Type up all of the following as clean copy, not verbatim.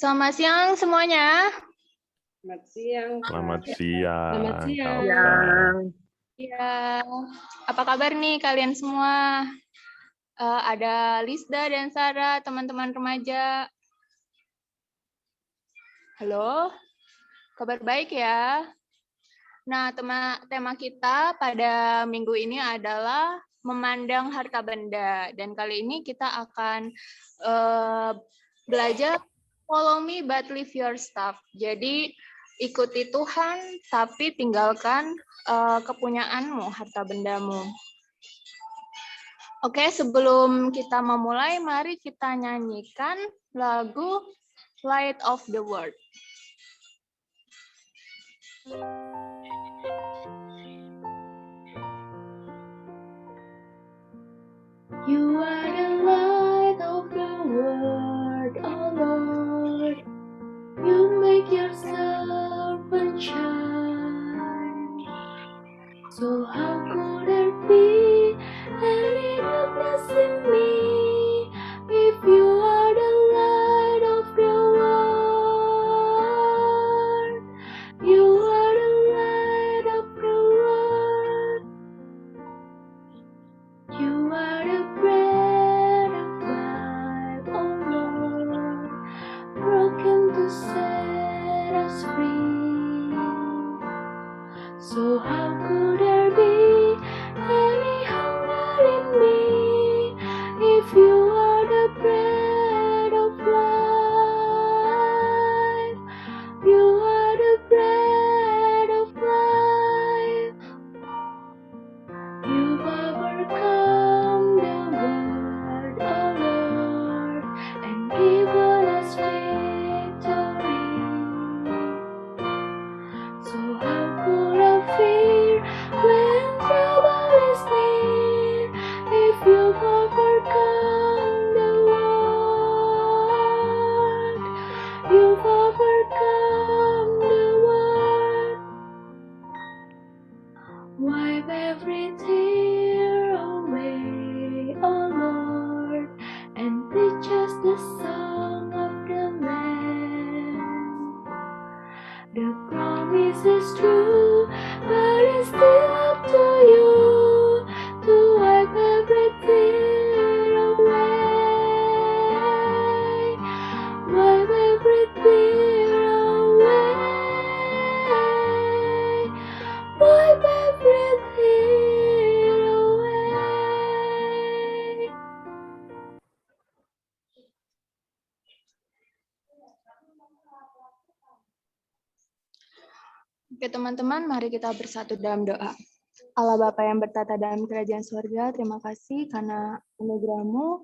Selamat siang semuanya. Selamat siang. Selamat siang. Selamat siang. Kapan? Ya, apa kabar nih kalian semua? Ada Lisda dan Sarah, teman-teman remaja. Halo, kabar baik ya? Nah, tema kita pada minggu ini adalah memandang harta benda. Dan kali ini kita akan belajar follow me but leave your stuff. Jadi ikuti Tuhan tapi tinggalkan kepunyaanmu, harta bendamu. Oke, sebelum kita memulai, mari kita nyanyikan lagu Light of the World. You are the light of the world, oh Lord. You make yourself shine. So how could there be any darkness in me if you are the light of the world? You are the light of the world. You are the bread of life, oh Lord, broken to set us free. So how could there be any hunger in me if you are the bread of life? You are the bread of life. You've overcome the world, oh Lord, and given us victory. So how could I fear when trouble is near if you've overcome the world? You've overcome the world. Wipe every tear away, oh Lord, and teach us the song of the Lamb. The promise is true, but it's still up to you to wipe every tear away. Wipe every tear away. Wipe every tear away. Oke teman-teman, mari kita bersatu dalam doa. Allah Bapa yang bertata dalam kerajaan surga, terima kasih karena anugerah-Mu,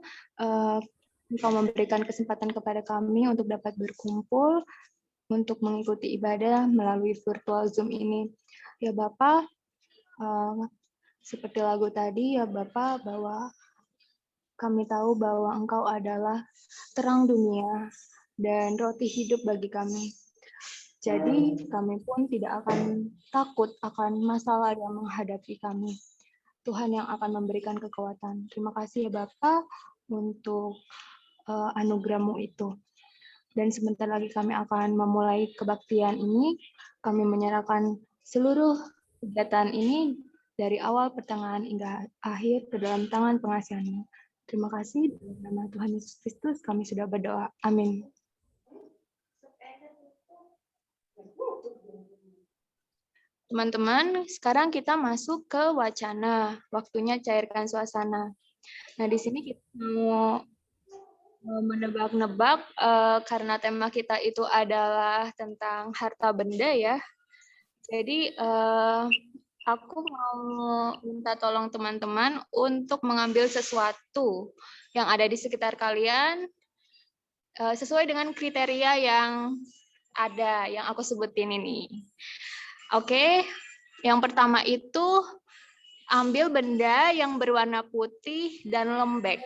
Engkau memberikan kesempatan kepada kami untuk dapat berkumpul, untuk mengikuti ibadah melalui virtual Zoom ini. Ya Bapa, seperti lagu tadi ya Bapa, bahwa kami tahu bahwa Engkau adalah terang dunia dan roti hidup bagi kami. Jadi kami pun tidak akan takut akan masalah yang menghadapi kami. Tuhan yang akan memberikan kekuatan. Terima kasih ya Bapa untuk anugerah-Mu itu. Dan sebentar lagi kami akan memulai kebaktian ini. Kami menyerahkan seluruh kegiatan ini dari awal, pertengahan, hingga akhir ke dalam tangan pengasihan-Mu. Terima kasih. Dalam nama Tuhan Yesus Kristus kami sudah berdoa. Amin. Teman-teman, sekarang kita masuk ke wacana. Waktunya cairkan suasana. Nah, di sini kita mau menebak-nebak karena tema kita itu adalah tentang harta benda ya. Jadi aku mau minta tolong teman-teman untuk mengambil sesuatu yang ada di sekitar kalian sesuai dengan kriteria yang ada, yang aku sebutin ini. Oke, yang pertama itu ambil benda yang berwarna putih dan lembek.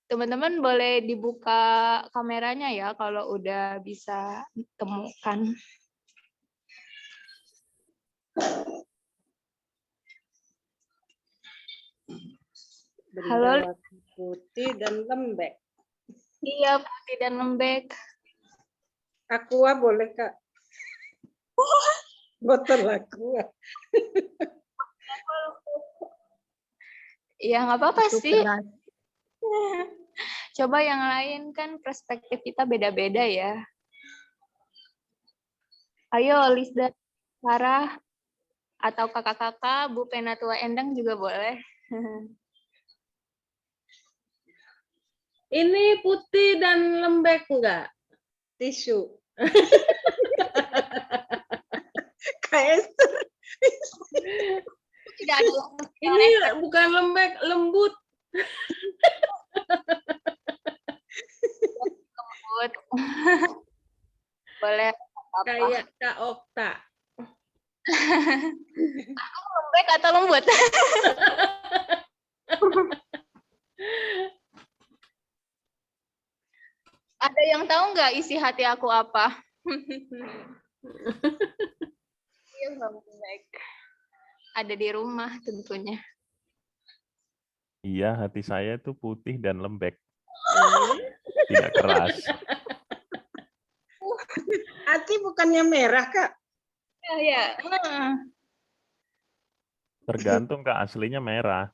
Teman-teman boleh dibuka kameranya ya kalau udah bisa temukan. Halo, Putih dan lembek. Iya, putih dan lembek. Aqua boleh, Kak? Botol aqua. Iya, nggak apa-apa Itu sih. keras. Coba yang lain kan perspektif kita beda-beda ya. Ayo, Lisda, Sarah, atau kakak-kakak, Bu Penatua Endang juga boleh. Ini putih dan lembek enggak? Tisu. Kak Esther. Tidak ada Ini bukan lembek, lembut. lembut. Boleh. Apa? Kayak Kak Okta. Lembek atau lembut? Ada yang tahu nggak isi hati aku apa? Iya, lembek. Ada di rumah tentunya. Iya, hati saya itu putih dan lembek. Tidak keras. Hati bukannya merah, Kak? Ya. Tergantung, Kak, aslinya merah.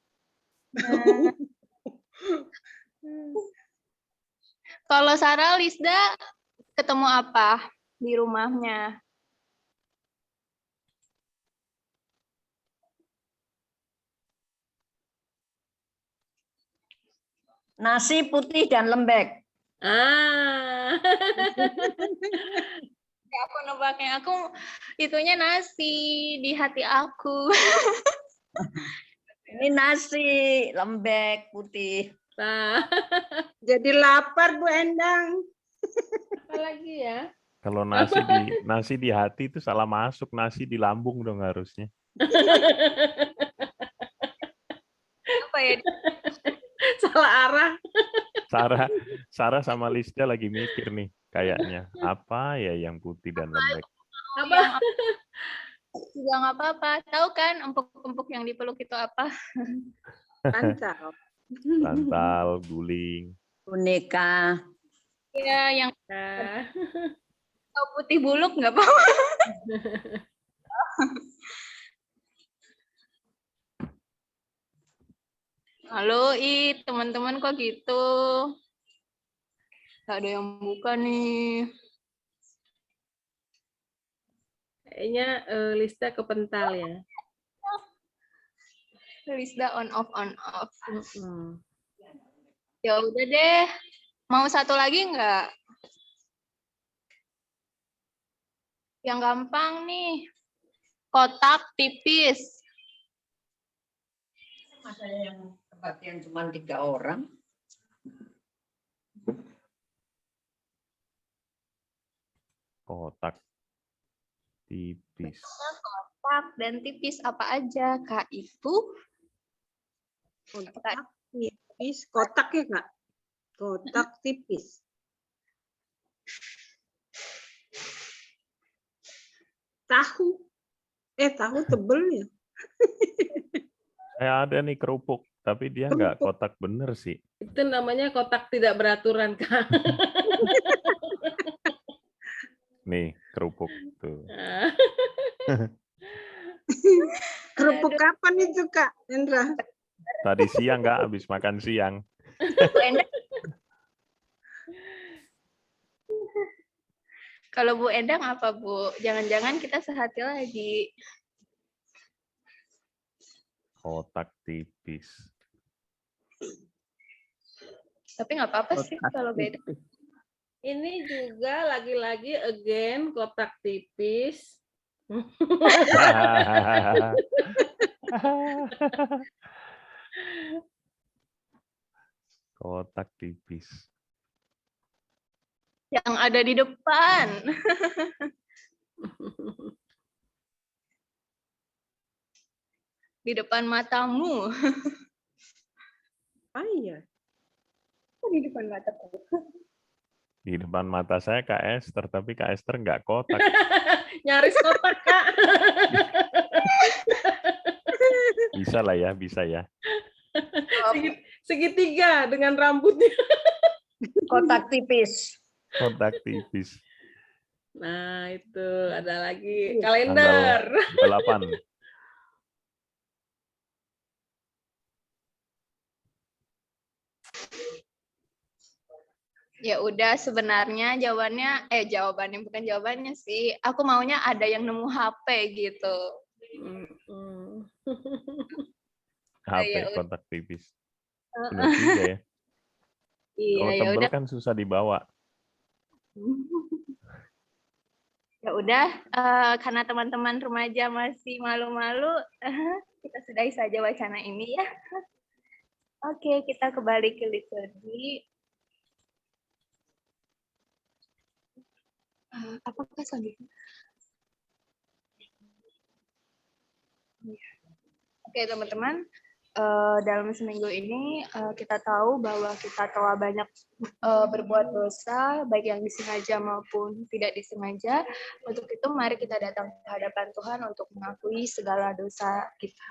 Kalau Sarah, Lisda ketemu apa di rumahnya? Nasi putih dan lembek. Ah. Aku nebaknya, aku itunya nasi di hati aku. Ini nasi lembek putih. Nah, Jadi lapar, Bu Endang. apa lagi ya? Kalau nasi di hati itu salah masuk, nasi di lambung dong harusnya. Apa ya? Salah arah. Sarah sama Lisda lagi mikir nih kayaknya. Apa ya yang putih dan lembek? Apa? Juga nggak apa-apa. Tahu kan empuk-empuk yang dipeluk itu apa? Pancal. Bantal, guling. Boneka. Ya, yang Nah, tahu putih buluk nggak apa-apa. Halo, teman-teman kok gitu? Gak ada yang buka nih. kayaknya Lista kepental ya. Lisda on off. Mm-mm. Ya udah deh. Mau satu lagi nggak? Yang gampang nih. Kotak tipis. Ada yang kebagian cuma 3 orang. Kotak tipis. Kotak dan tipis apa aja, Kak? Itu Kotak tipis. Kotak ya, Kak? Kotak tipis. Tahu. Tahu tebel ya? Ada nih kerupuk, tapi dia nggak kotak bener sih. Itu namanya kotak tidak beraturan, Kak. Nih, kerupuk tuh. Nah, Kerupuk kapan itu, Kak Hendra? Tadi siang nggak habis makan siang. Bu Endang. Kalau Bu Endang apa, Bu? Jangan-jangan kita sehati lagi. Kotak tipis. Tapi nggak apa-apa sih kalau beda. ini juga lagi-lagi again kotak tipis. Kotak tipis. Yang ada di depan. Di depan matamu. Ah iya. Di depan matamu. Di depan mata saya Kak Esther, tapi Kak Esther nggak kotak. Nyaris kotak, Kak. Bisa lah ya, bisa ya. segitiga dengan rambutnya. Kotak tipis. Kotak tipis. Nah, itu ada lagi kalender. Tanggal 8. Ya udah, sebenarnya jawabannya bukan jawabannya sih. Aku maunya ada yang nemu HP gitu. Mm-mm. HP ya udah. kotak tipis. Benar juga ya. Iya, Kalau ya tebel udah. kan susah dibawa. Ya udah, karena teman-teman remaja masih malu-malu, kita sudahi saja wacana ini ya. Oke, kita kembali ke liturgi. Apakah selanjutnya? Oke, teman-teman, dalam seminggu ini kita tahu bahwa kita telah banyak berbuat dosa, baik yang disengaja maupun tidak disengaja. Untuk itu, mari kita datang ke hadapan Tuhan untuk mengakui segala dosa kita.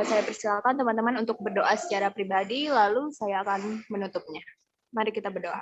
Saya persilakan teman-teman untuk berdoa secara pribadi, lalu saya akan menutupnya. Mari kita berdoa.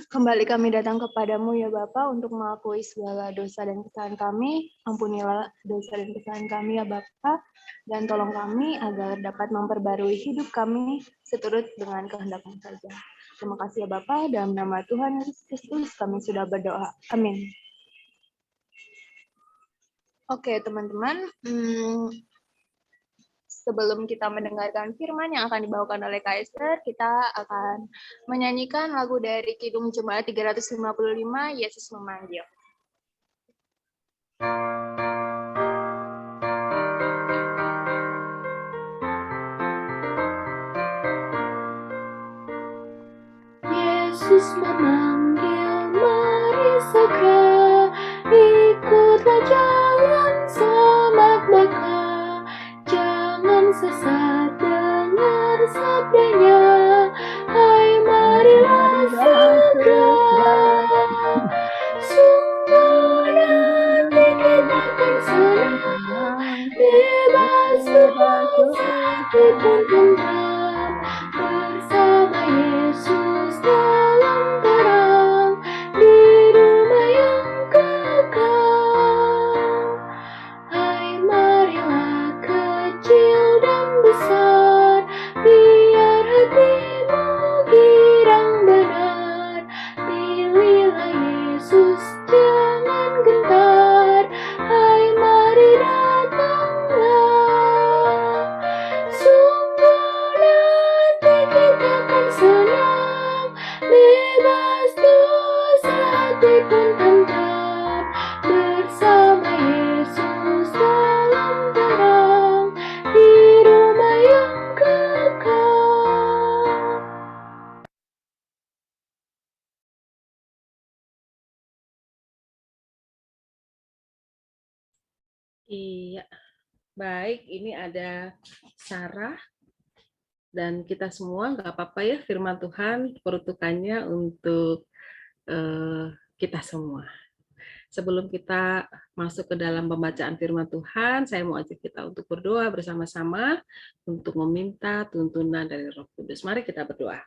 Kembali kami datang kepadamu ya Bapa untuk mengakui segala dosa dan kesalahan kami. Ampunilah dosa dan kesalahan kami ya Bapa, dan tolong kami agar dapat memperbarui hidup kami seturut dengan kehendak-Mu saja. Terima kasih ya Bapa, dalam nama Tuhan Yesus Kristus kami sudah berdoa. Amin. Oke teman-teman, sebelum kita mendengarkan firman yang akan dibawakan oleh Kaiser, kita akan menyanyikan lagu dari Kidung Jemaat 355, Yesus Memanggil. Yesus memanggil, mari segera ikutlah jalan selamat maka. Jangan sesat dengar sabdanya, hai marilah segera. Sungguh nanti kita akan senang, bebas dosa pun tenang, bersama Yesus dalam terang, di rumah yang kekal. Hai marilah kecil dan besar, biar hatimu girang benar. Pilihlah Yesus, jangan gentar, hai mari datanglah. Sungguh nanti kita akan senang, bebas dosa hati pun tenang, bersama Yesus dalam terang, di rumah yang kekal. Iya, baik. Ini ada Sarah dan kita semua, nggak apa-apa ya, firman Tuhan peruntukannya untuk kita semua. Sebelum kita masuk ke dalam pembacaan firman Tuhan, saya mau ajak kita untuk berdoa bersama-sama untuk meminta tuntunan dari Roh Kudus. Mari kita berdoa.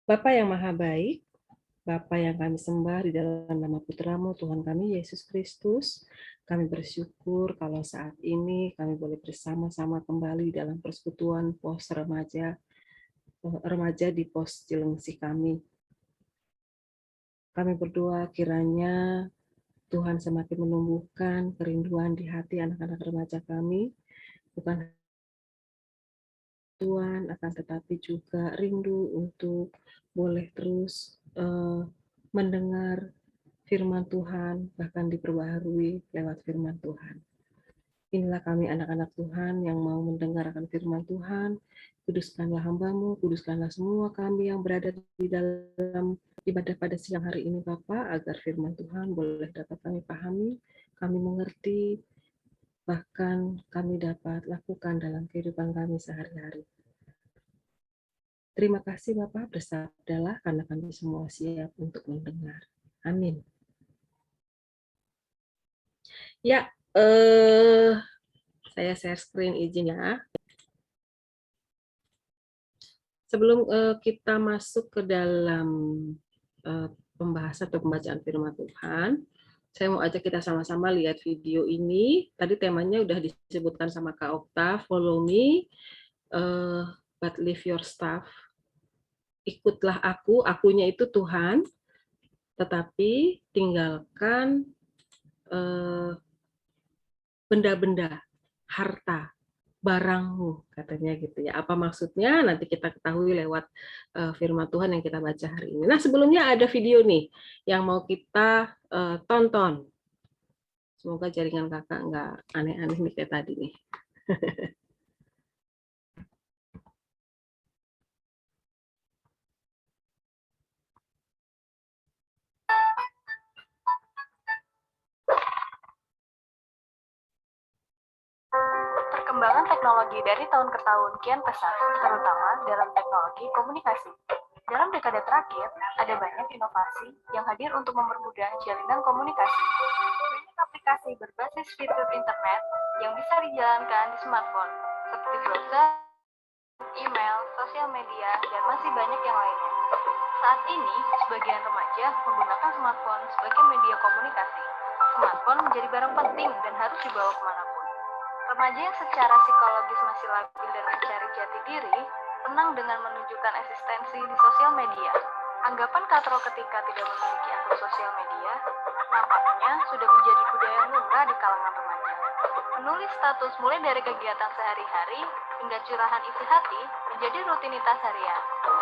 Bapa yang Maha Baik, Bapa yang kami sembah di dalam nama Putra-Mu, Tuhan kami, Yesus Kristus, kami bersyukur kalau saat ini kami boleh bersama-sama kembali dalam persekutuan pos remaja di pos Cilengsi kami. Kami berdoa kiranya Tuhan semakin menumbuhkan kerinduan di hati anak-anak remaja kami, bukan Tuhan, akan tetapi juga rindu untuk boleh terus mendengar firman Tuhan, bahkan diperbaharui lewat firman Tuhan. Inilah kami anak-anak Tuhan yang mau mendengar akan firman Tuhan. Kuduskanlah hamba-Mu, kuduskanlah semua kami yang berada di dalam ibadah pada siang hari ini Bapak, agar firman Tuhan boleh dapat kami pahami, kami mengerti, bahkan kami dapat lakukan dalam kehidupan kami sehari-hari. Terima kasih Bapak, bersabdalah karena kami semua siap untuk mendengar. Amin. Ya, saya share screen izin ya. Sebelum kita masuk ke dalam pembahasan atau pembacaan firman Tuhan, saya mau ajak kita sama-sama lihat video ini. Tadi temanya udah disebutkan sama Kak Okta, follow me, but leave your stuff. Ikutlah aku, akunya itu Tuhan, tetapi tinggalkan benda-benda, harta, barangmu, katanya gitu ya. Apa maksudnya? Nanti kita ketahui lewat firman Tuhan yang kita baca hari ini. Nah, sebelumnya ada video nih yang mau kita tonton. Semoga jaringan kakak nggak aneh-aneh nih kayak tadi nih. Perkembangan teknologi dari tahun ke tahun kian pesat, terutama dalam teknologi komunikasi. Dalam dekade terakhir, ada banyak inovasi yang hadir untuk mempermudah jalinan komunikasi. Banyak aplikasi berbasis fitur internet yang bisa dijalankan di smartphone, seperti browser, email, sosial media, dan masih banyak yang lainnya. Saat ini, sebagian remaja menggunakan smartphone sebagai media komunikasi. Smartphone menjadi barang penting dan harus dibawa kemanapun. Remaja yang secara psikologis masih labil dan mencari jati diri, tenang dengan menunjukkan eksistensi di sosial media. Anggapan katrol ketika tidak memiliki akun sosial media, nampaknya sudah menjadi budaya lumrah di kalangan remaja. Menulis status mulai dari kegiatan sehari-hari hingga curahan isi hati menjadi rutinitas harian.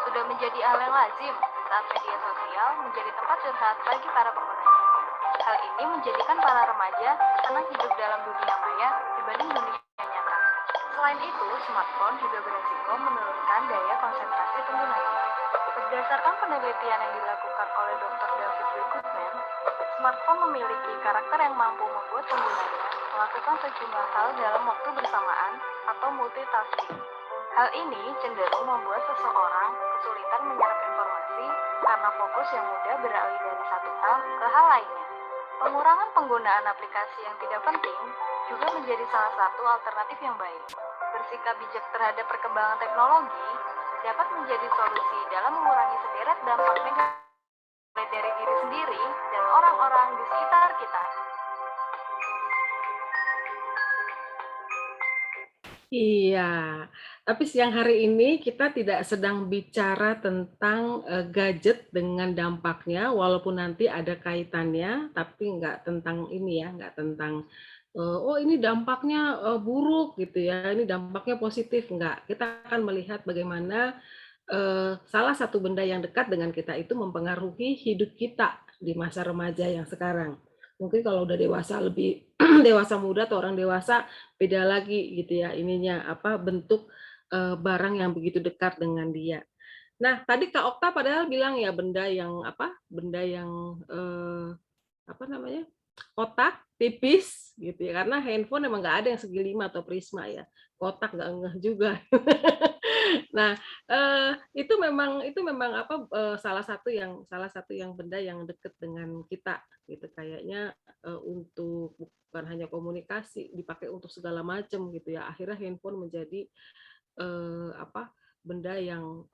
Sudah menjadi hal yang lazim saat media sosial menjadi tempat curhat bagi para penggunanya. Hal ini menjadikan para remaja senang hidup dalam dunia maya dibanding dunia nyata. Selain itu, smartphone juga beresiko menurunkan daya konsentrasi penggunanya. Berdasarkan penelitian yang dilakukan oleh Dr. David W. Goodman, smartphone memiliki karakter yang mampu membuat penggunanya melakukan sejumlah hal dalam waktu bersamaan atau multitasking. Hal ini cenderung membuat seseorang kesulitan menyerap informasi karena fokus yang mudah beralih dari satu hal ke hal lainnya. Pengurangan penggunaan aplikasi yang tidak penting juga menjadi salah satu alternatif yang baik. Bersikap bijak terhadap perkembangan teknologi dapat menjadi solusi dalam mengurangi sederet dampak negatif dari diri sendiri dan orang-orang di sekitar kita. Iya, tapi siang hari ini kita tidak sedang bicara tentang gadget dengan dampaknya, walaupun nanti ada kaitannya, tapi nggak tentang ini ya, nggak tentang oh ini dampaknya buruk gitu ya, ini dampaknya positif, nggak. Kita akan melihat bagaimana salah satu benda yang dekat dengan kita itu mempengaruhi hidup kita di masa remaja yang sekarang. Mungkin kalau udah dewasa lebih dewasa muda atau orang dewasa beda lagi gitu ya ininya apa bentuk barang yang begitu dekat dengan dia. Nah, tadi Kak Okta padahal bilang ya benda yang apa? Benda yang apa namanya? Kotak tipis gitu ya. Karena handphone emang nggak ada yang segi lima atau prisma ya. Kotak nggak ngeh juga. Nah, itu memang apa salah satu yang benda yang dekat dengan kita gitu kayaknya untuk bukan hanya komunikasi dipakai untuk segala macam gitu ya. Akhirnya handphone menjadi apa benda yang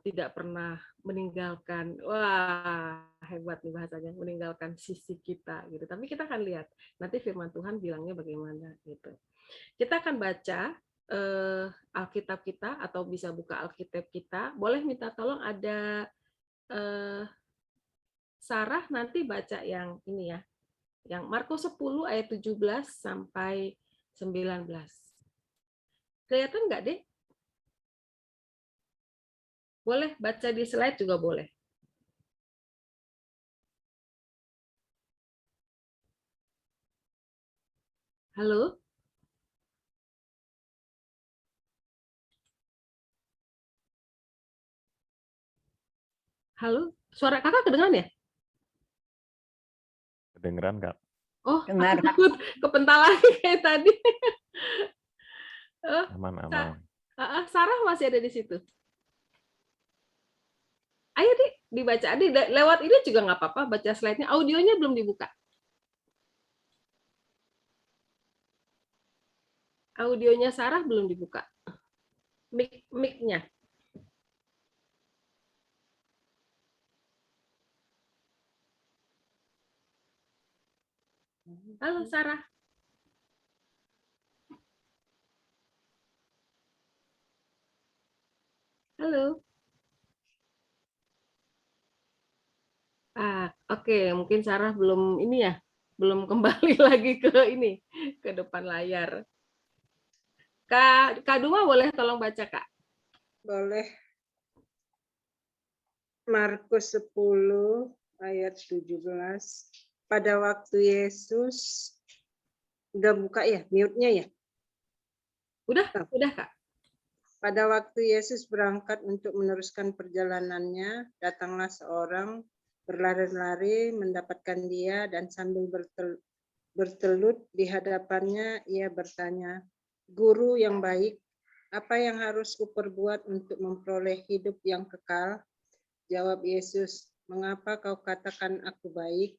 tidak pernah meninggalkan, wah hebat nih bahasanya, meninggalkan sisi kita gitu. Tapi kita akan lihat nanti firman Tuhan bilangnya bagaimana gitu. Kita akan baca Alkitab kita atau bisa buka Alkitab kita. Boleh minta tolong ada Sarah nanti baca yang ini ya, yang Markus 10 ayat 17 sampai 19. Kelihatan nggak deh? Boleh baca di slide juga boleh. Halo? Halo, Suara kakak kedengeran ya? Kedengeran, Kak? Oh, Dengar. aku takut kepental lagi kayak tadi. Oh, Aman-aman. Sarah masih ada di situ. Ayo dibaca. Lewat ini juga nggak apa-apa, baca slide-nya. Audionya belum dibuka. Audionya Sarah belum dibuka. Mic-nya. Halo, Sarah. Halo. Oke, mungkin Sarah belum ini ya, belum kembali lagi ke ini, ke depan layar. Kak Duma boleh tolong baca, Kak? Boleh. Markus 10 ayat 17. Pada waktu Yesus, udah buka ya, mute-nya ya? Udah, Kak. Pada waktu Yesus berangkat untuk meneruskan perjalanannya, datanglah seorang berlari-lari mendapatkan dia dan sambil bertelut di hadapannya ia bertanya, "Guru yang baik, apa yang harus kuperbuat untuk memperoleh hidup yang kekal?" Jawab Yesus, "Mengapa kau katakan aku baik?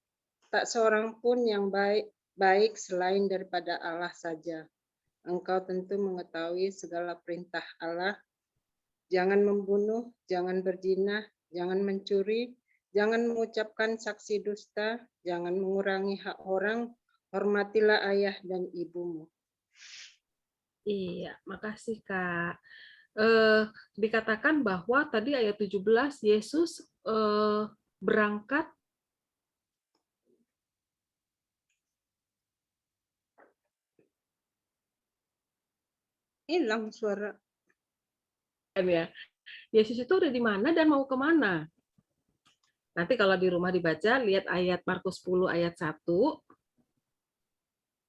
Tak seorang pun yang baik selain daripada Allah saja. Engkau tentu mengetahui segala perintah Allah. Jangan membunuh, jangan berzina, jangan mencuri, jangan mengucapkan saksi dusta, jangan mengurangi hak orang, hormatilah ayah dan ibumu." Iya, makasih, Kak. Dikatakan bahwa tadi ayat 17 Yesus berangkat Hilang suara. ya. Yesus itu ada di mana dan mau kemana? Nanti kalau di rumah dibaca, lihat ayat Markus 10 ayat 1.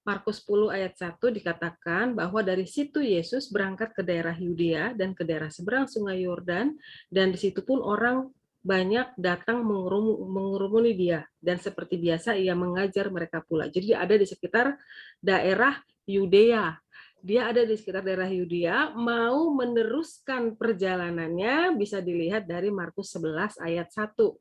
Markus 10 ayat 1 dikatakan bahwa dari situ Yesus berangkat ke daerah Yudea dan ke daerah seberang sungai Yordan, dan di situ pun orang banyak datang mengurumuni dia, dan seperti biasa ia mengajar mereka pula. Jadi dia ada di sekitar daerah Yudea. Dia ada di sekitar daerah Yudea, mau meneruskan perjalanannya, bisa dilihat dari Markus 11 ayat 1.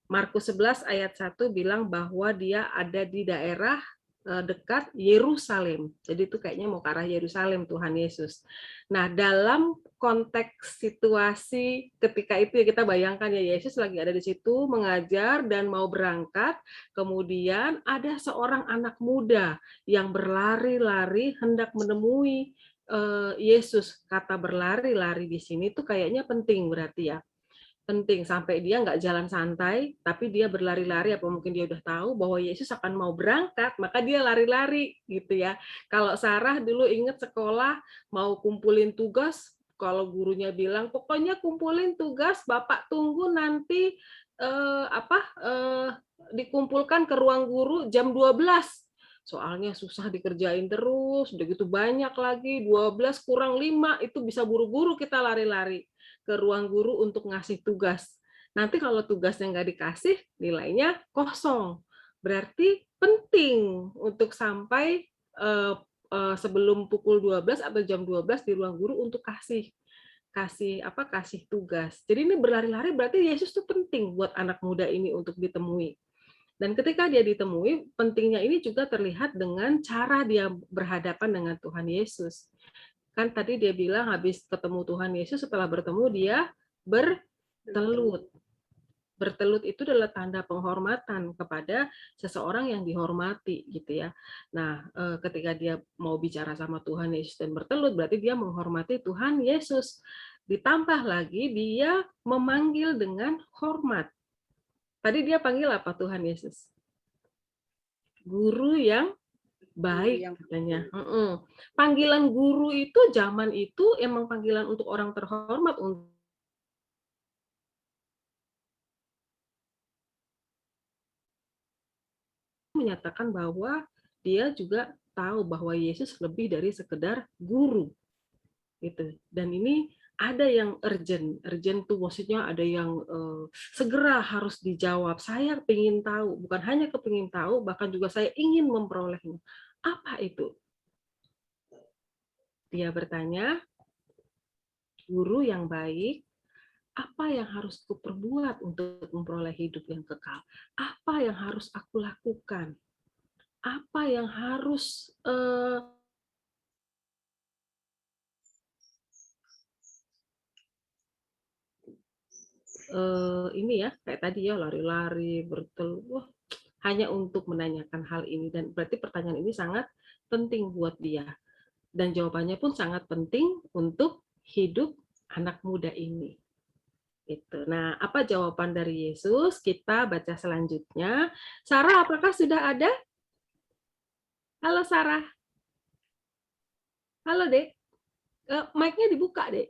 Markus 11 ayat 1 bilang bahwa dia ada di daerah dekat Yerusalem. Jadi itu kayaknya mau ke arah Yerusalem Tuhan Yesus. Nah, dalam konteks situasi ketika itu ya kita bayangkan ya Yesus lagi ada di situ mengajar dan mau berangkat, kemudian ada seorang anak muda yang berlari-lari hendak menemui Yesus. Kata berlari-lari di sini tuh kayaknya penting berarti ya. Penting sampai dia nggak jalan santai, tapi dia berlari-lari, apa mungkin dia udah tahu bahwa Yesus akan mau berangkat, maka dia lari-lari gitu ya. Kalau Sarah dulu ingat sekolah mau kumpulin tugas, kalau gurunya bilang pokoknya kumpulin tugas, Bapak tunggu nanti dikumpulkan ke ruang guru jam 12. Soalnya susah dikerjain terus, udah gitu banyak lagi, 12 kurang 5, itu bisa buru-buru kita lari-lari ke ruang guru untuk ngasih tugas. Nanti kalau tugasnya nggak dikasih, nilainya kosong. Berarti penting untuk sampai sebelum pukul 12 atau jam 12 di ruang guru untuk kasih tugas. Jadi ini berlari-lari berarti Yesus tuh penting buat anak muda ini untuk ditemui. Dan ketika dia ditemui, pentingnya ini juga terlihat dengan cara dia berhadapan dengan Tuhan Yesus. Kan tadi dia bilang habis ketemu Tuhan Yesus, setelah bertemu dia bertelut. Bertelut itu adalah tanda penghormatan kepada seseorang yang dihormati gitu ya. Nah, ketika dia mau bicara sama Tuhan Yesus dan bertelut, berarti dia menghormati Tuhan Yesus. Ditambah lagi dia memanggil dengan hormat. Tadi dia panggil apa Tuhan Yesus? Guru yang baik katanya. Panggilan guru itu zaman itu emang panggilan untuk orang terhormat, untuk menyatakan bahwa dia juga tahu bahwa Yesus lebih dari sekedar guru. Gitu. Dan ini ada yang urgent. Urgent tuh maksudnya ada yang segera harus dijawab. Saya ingin tahu, bukan hanya kepingin tahu, bahkan juga saya ingin memperolehnya. Apa itu? Dia bertanya, guru yang baik, apa yang harus kuperbuat untuk memperoleh hidup yang kekal? Apa yang harus aku lakukan? Apa yang harus ini ya, kayak tadi ya, lari-lari, bertelur, hanya untuk menanyakan hal ini. Dan berarti pertanyaan ini sangat penting buat dia. Dan jawabannya pun sangat penting untuk hidup anak muda ini. Itu. Nah, apa jawaban dari Yesus? Kita baca selanjutnya. Sarah, apakah sudah ada? Halo Sarah. Halo Dek. Mic-nya dibuka, Dek.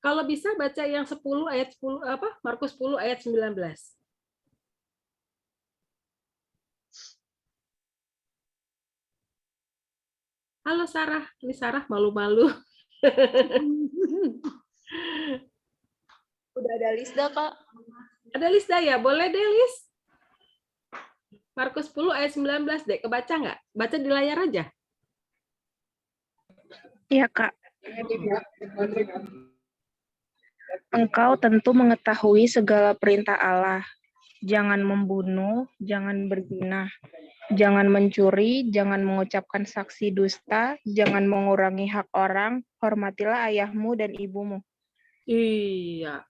Kalau bisa baca yang 10 ayat 10 apa? Markus 10 ayat 19. Halo Sarah, ini Sarah malu-malu. Udah ada Lisda, Kak. Ada Lisda ya? Boleh deh, Lis. Markus 10 ayat 19, Dek. Kebaca nggak? Baca di layar aja. Iya, Kak. Engkau tentu mengetahui segala perintah Allah. Jangan membunuh, jangan berzina, jangan mencuri, jangan mengucapkan saksi dusta, jangan mengurangi hak orang, hormatilah ayahmu dan ibumu. Iya,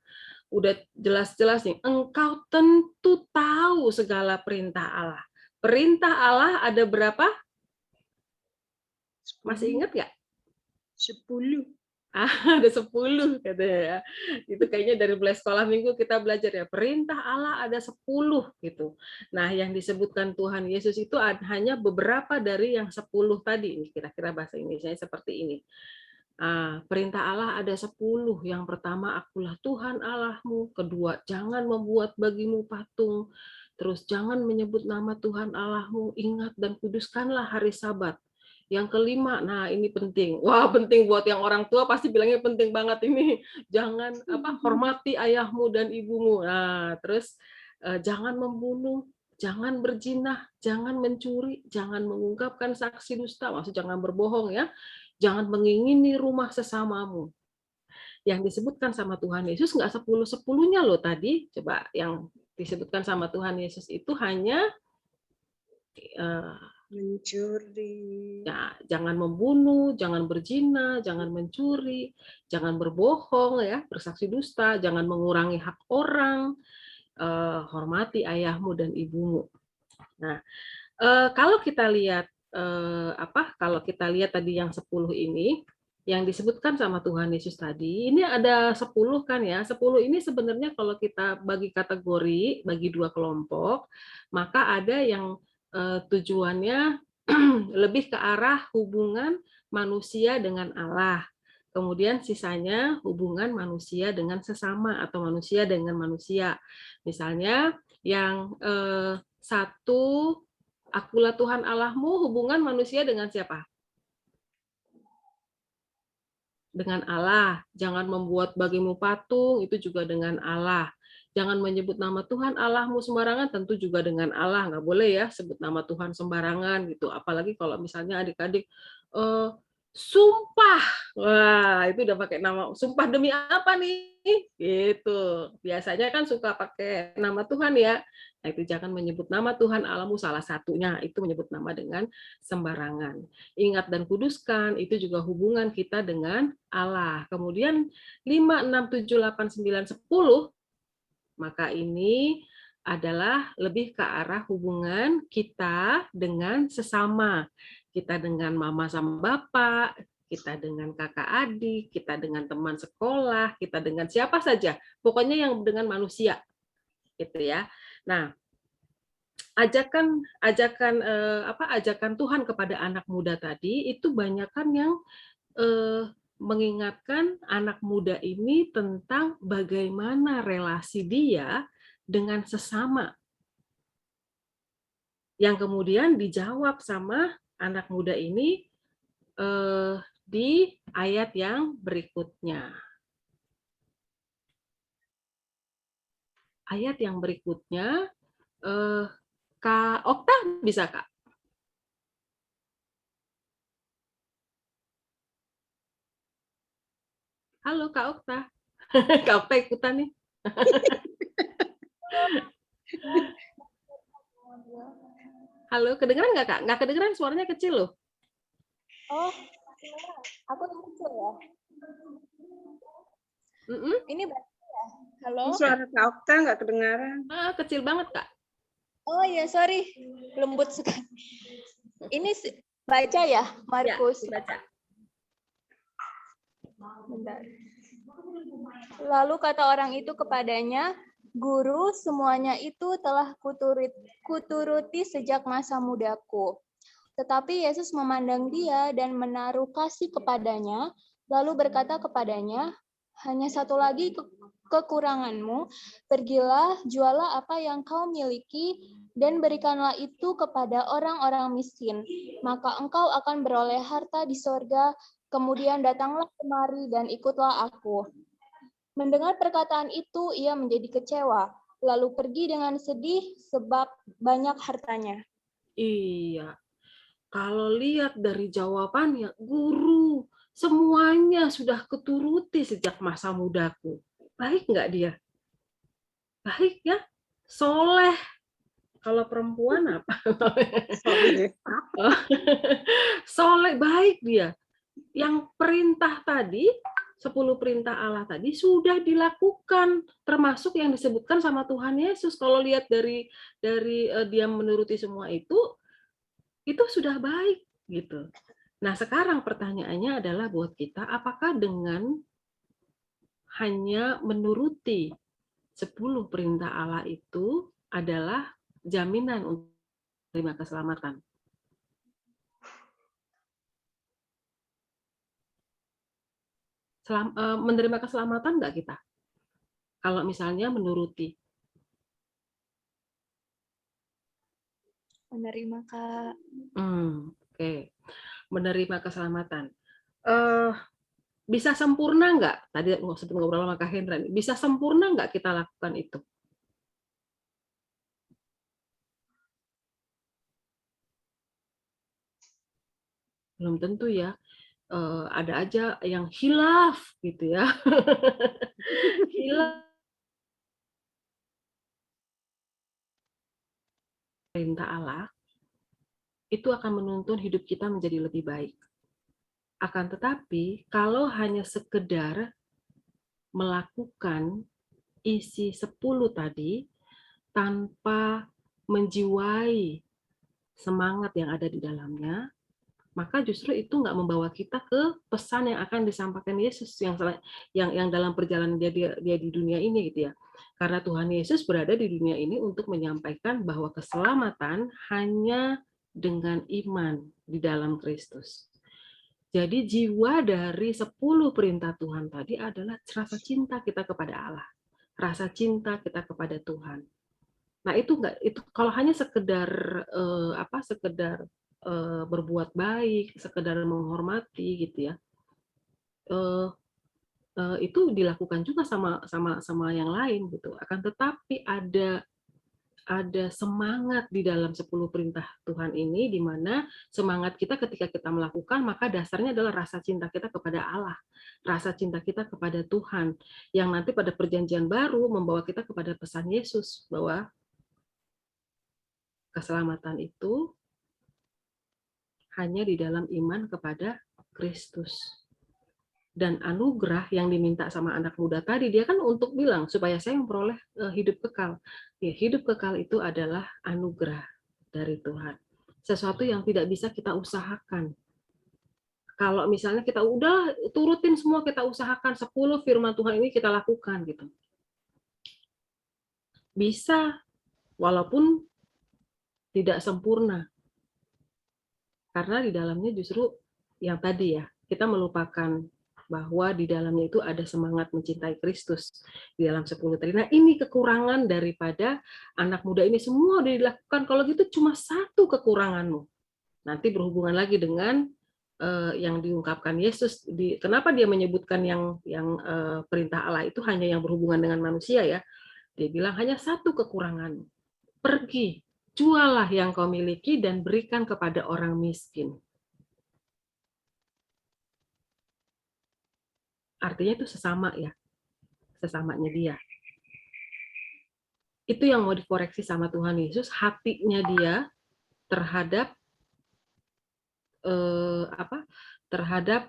udah jelas-jelas nih. Engkau tentu tahu segala perintah Allah. Perintah Allah ada berapa? Masih ingat nggak? 10. Ada 10 katanya ya. Itu kayaknya dari mulai sekolah minggu kita belajar ya. Perintah Allah ada 10 gitu. Nah, yang disebutkan Tuhan Yesus itu hanya beberapa dari yang 10 tadi. Ini kira-kira bahasa Indonesia seperti ini. Perintah Allah ada 10. Yang pertama, akulah Tuhan Allahmu. Kedua, jangan membuat bagimu patung. Terus jangan menyebut nama Tuhan Allahmu. Ingat dan kuduskanlah hari Sabat. Yang kelima, nah ini penting. Wah, penting buat yang orang tua pasti bilangnya penting banget ini. Jangan hormati ayahmu dan ibumu. Nah, terus jangan membunuh, jangan berzina, jangan mencuri, jangan mengungkapkan saksi dusta, maksud jangan berbohong ya. Jangan mengingini rumah sesamamu. Yang disebutkan sama Tuhan Yesus nggak 10-10-nya loh tadi. Coba yang disebutkan sama Tuhan Yesus itu hanya Mencuri. ya, jangan membunuh, jangan berzina, jangan mencuri, jangan berbohong ya, bersaksi dusta, jangan mengurangi hak orang, hormati ayahmu dan ibumu. Nah, kalau kita lihat kalau kita lihat tadi yang 10 ini yang disebutkan sama Tuhan Yesus tadi, ini ada 10 kan ya. 10 ini sebenarnya kalau kita bagi kategori, bagi 2 kelompok, maka ada yang tujuannya lebih ke arah hubungan manusia dengan Allah. Kemudian sisanya hubungan manusia dengan sesama atau manusia dengan manusia. Misalnya yang satu, akulah Tuhan Allahmu, hubungan manusia dengan siapa? Dengan Allah. Jangan membuat bagimu patung, itu juga dengan Allah. Jangan menyebut nama Tuhan Allahmu sembarangan, tentu juga dengan Allah. Nggak boleh ya sebut nama Tuhan sembarangan gitu. Apalagi kalau misalnya adik-adik sumpah. Wah, itu udah pakai nama. Sumpah demi apa nih? Gitu. Biasanya kan suka pakai nama Tuhan ya. Nah, itu jangan menyebut nama Tuhan Allahmu, salah satunya itu menyebut nama dengan sembarangan. Ingat dan kuduskan, itu juga hubungan kita dengan Allah. Kemudian 5, 6, 7, 8, 9, 10, maka ini adalah lebih ke arah hubungan kita dengan sesama. Kita dengan mama sama bapak, kita dengan kakak adik, kita dengan teman sekolah, kita dengan siapa saja. Pokoknya yang dengan manusia. Gitu ya. Nah, ajakan Tuhan kepada anak muda tadi itu banyakkan yang mengingatkan anak muda ini tentang bagaimana relasi dia dengan sesama. Yang kemudian dijawab sama anak muda ini di ayat yang berikutnya. Ayat yang berikutnya, Kak Okta bisa, Kak? Halo, Kak Okta. Kak Okta ikutan nih. Halo, kedengeran nggak, Kak? Nggak kedengeran, suaranya kecil loh. Oh, aku kecil ya. Ini berarti ya. Halo. Ini suara Kak Okta nggak kedengaran. Kecil banget, Kak. Oh ya, sorry. Lembut sekali. Ini baca ya, Markus. Ya, baca. Bentar. Lalu kata orang itu kepadanya, Guru, semuanya itu telah kuturuti sejak masa mudaku. Tetapi Yesus memandang dia dan menaruh kasih kepadanya, lalu berkata kepadanya, hanya satu lagi kekuranganmu, pergilah, jualah apa yang kau miliki, dan berikanlah itu kepada orang-orang miskin. Maka engkau akan beroleh harta di sorga, kemudian datanglah kemari dan ikutlah aku. Mendengar perkataan itu, ia menjadi kecewa, lalu pergi dengan sedih sebab banyak hartanya. Iya, kalau lihat dari jawabannya, Guru, semuanya sudah keturuti sejak masa mudaku. Baik nggak dia? Baik ya, soleh. Kalau perempuan apa? Soleh, baik dia. Yang perintah tadi, 10 perintah Allah tadi sudah dilakukan, termasuk yang disebutkan sama Tuhan Yesus. Kalau lihat dari dia menuruti semua itu sudah baik gitu. Nah, sekarang pertanyaannya adalah buat kita, apakah dengan hanya menuruti 10 perintah Allah itu adalah jaminan untuk menerima keselamatan? Menerima keselamatan nggak kita? Kalau misalnya menuruti. Menerima, Kak. Oke. Menerima keselamatan. Bisa sempurna nggak? Tadi sebelum ngobrol sama Kak Hendra, bisa sempurna nggak kita lakukan itu? Belum tentu ya. Ada aja yang hilaf gitu ya. Hilaf perintah Allah itu akan menuntun hidup kita menjadi lebih baik. Akan tetapi kalau hanya sekedar melakukan isi 10 tadi tanpa menjiwai semangat yang ada di dalamnya, maka justru itu nggak membawa kita ke pesan yang akan disampaikan Yesus yang dalam perjalanan dia di dunia ini gitu ya. Karena Tuhan Yesus berada di dunia ini untuk menyampaikan bahwa keselamatan hanya dengan iman di dalam Kristus. Jadi jiwa dari 10 perintah Tuhan tadi adalah rasa cinta kita kepada Allah, rasa cinta kita kepada Tuhan. Nah, itu kalau hanya sekedar sekedar berbuat baik, sekedar menghormati gitu ya. Itu dilakukan juga sama yang lain gitu. Akan tetapi ada semangat di dalam 10 perintah Tuhan ini, di mana semangat kita ketika kita melakukan, maka dasarnya adalah rasa cinta kita kepada Allah, rasa cinta kita kepada Tuhan, yang nanti pada perjanjian baru membawa kita kepada pesan Yesus, bahwa keselamatan itu hanya di dalam iman kepada Kristus. Dan anugerah yang diminta sama anak muda tadi, dia kan untuk bilang, supaya saya memperoleh hidup kekal. Ya, hidup kekal itu adalah anugerah dari Tuhan. Sesuatu yang tidak bisa kita usahakan. Kalau misalnya kita udah turutin semua, kita usahakan 10 firman Tuhan ini kita lakukan gitu. Bisa, walaupun tidak sempurna. Karena di dalamnya justru yang tadi ya, kita melupakan bahwa di dalamnya itu ada semangat mencintai Kristus di dalam 10 tadi. Nah, ini kekurangan daripada anak muda ini, semua udah dilakukan. Kalau gitu cuma satu kekuranganmu. Nanti berhubungan lagi dengan yang diungkapkan Yesus, kenapa dia menyebutkan yang perintah Allah itu hanya yang berhubungan dengan manusia ya. Dia bilang hanya satu kekurangan. Pergi, jualah yang kau miliki dan berikan kepada orang miskin. Artinya itu sesama ya. Sesamanya dia. Itu yang mau dikoreksi sama Tuhan Yesus, hatinya dia terhadap terhadap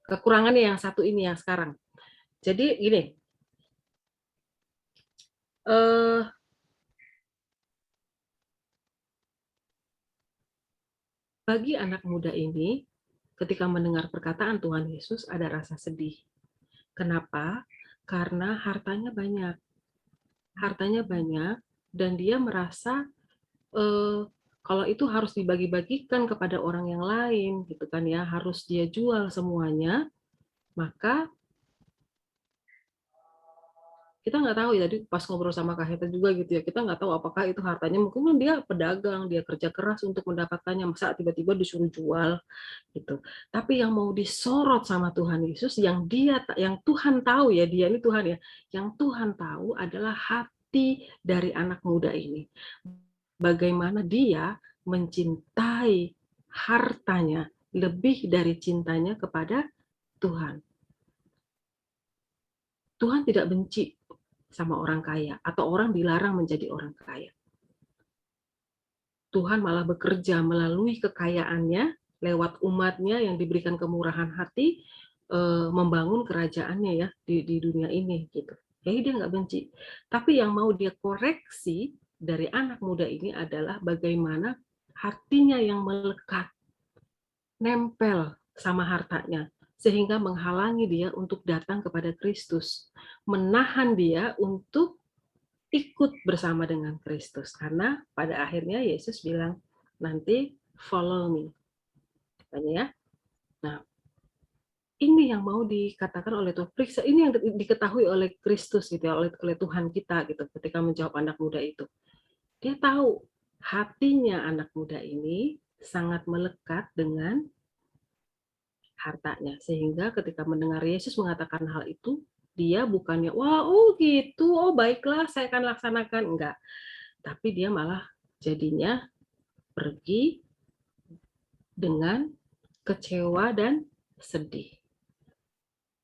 kekurangannya yang satu ini yang sekarang. Jadi gini, bagi anak muda ini, ketika mendengar perkataan Tuhan Yesus ada rasa sedih. Kenapa? Karena hartanya banyak. Hartanya banyak dan dia merasa kalau itu harus dibagi-bagikan kepada orang yang lain, gitu kan ya, harus dia jual semuanya, maka kita nggak tahu ya, tadi pas ngobrol sama Kak Heta juga gitu ya, kita nggak tahu apakah itu hartanya, mungkin dia pedagang, dia kerja keras untuk mendapatkannya, masa tiba-tiba disuruh jual gitu. Tapi yang mau disorot sama Tuhan Yesus, yang Tuhan tahu ya, dia ini Tuhan ya, yang Tuhan tahu adalah hati dari anak muda ini. Bagaimana dia mencintai hartanya lebih dari cintanya kepada Tuhan. Tuhan tidak benci sama orang kaya atau orang dilarang menjadi orang kaya. Tuhan malah bekerja melalui kekayaannya lewat umatnya yang diberikan kemurahan hati membangun kerajaannya ya di dunia ini gitu. Jadi dia nggak benci. Tapi yang mau dia koreksi dari anak muda ini adalah bagaimana hatinya yang melekat, nempel sama hartanya, sehingga menghalangi dia untuk datang kepada Kristus, menahan dia untuk ikut bersama dengan Kristus. Karena pada akhirnya Yesus bilang, nanti follow me. Ya. Nah, ini yang mau dikatakan oleh Tuhan. Periksa, ini yang diketahui oleh Kristus gitu ya, oleh Tuhan kita gitu ketika menjawab anak muda itu. Dia tahu hatinya anak muda ini sangat melekat dengan hartanya, sehingga ketika mendengar Yesus mengatakan hal itu, dia bukannya wah oh gitu, oh baiklah saya akan laksanakan, enggak, tapi dia malah jadinya pergi dengan kecewa dan sedih.